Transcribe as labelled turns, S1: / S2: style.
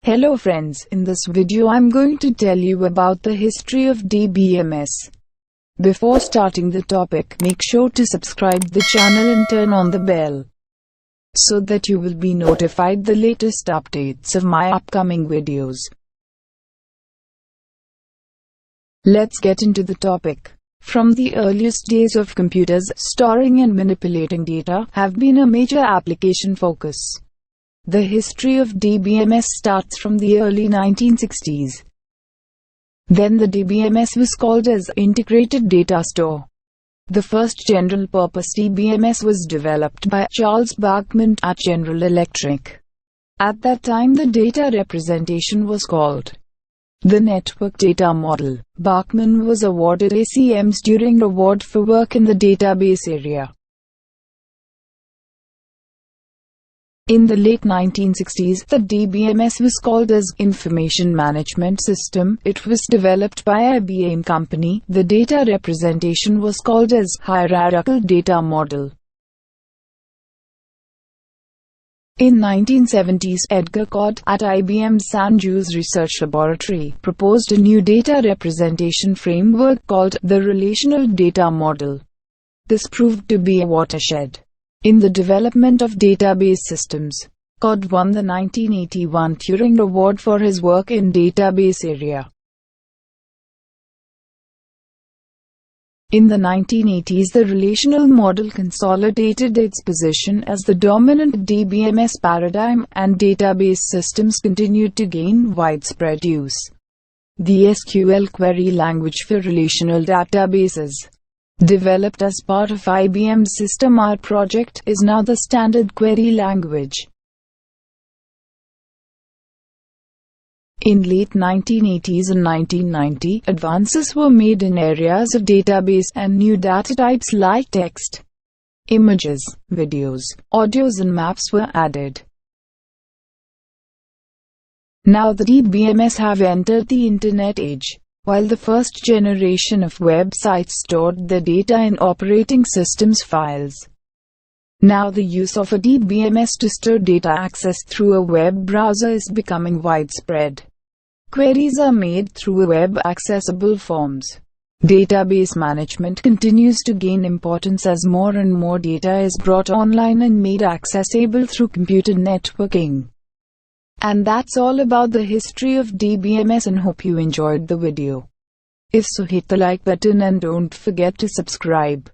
S1: Hello friends, in this video I'm going to tell you about the history of DBMS. Before starting the topic, make sure to subscribe the channel and turn on the bell, so that you will be notified the latest updates of my upcoming videos. Let's get into the topic. From the earliest days of computers, storing and manipulating data have been a major application focus. The history of DBMS starts from the early 1960s. Then the DBMS was called as Integrated Data Store. The first general-purpose DBMS was developed by Charles BACHMAN at General Electric. At that time the data representation was called the Network Data Model. BACHMAN was awarded ACMs during award for work in the database area. In the late 1960s, the DBMS was called as Information Management System. It was developed by IBM company. The data representation was called as Hierarchical Data Model. In 1970s, Edgar Codd at IBM's San Jose Research Laboratory proposed a new data representation framework called the Relational Data Model. This proved to be a watershed in the development of database systems. Codd won the 1981 Turing Award for his work in database area. In the 1980s, the relational model consolidated its position as the dominant DBMS paradigm, and database systems continued to gain widespread use. The SQL query language for relational databases, developed as part of IBM's System R project, is now the standard query language. In late 1980s and 1990, advances were made in areas of database, and new data types like text, images, videos, audios and maps were added. Now the DBMS have entered the Internet age. While the first generation of websites stored the data in operating systems files, now the use of a DBMS to store data accessed through a web browser is becoming widespread. Queries are made through web-accessible forms. Database management continues to gain importance as more and more data is brought online and made accessible through computer networking. And that's all about the history of DBMS, and hope you enjoyed the video. If so, hit the like button and don't forget to subscribe.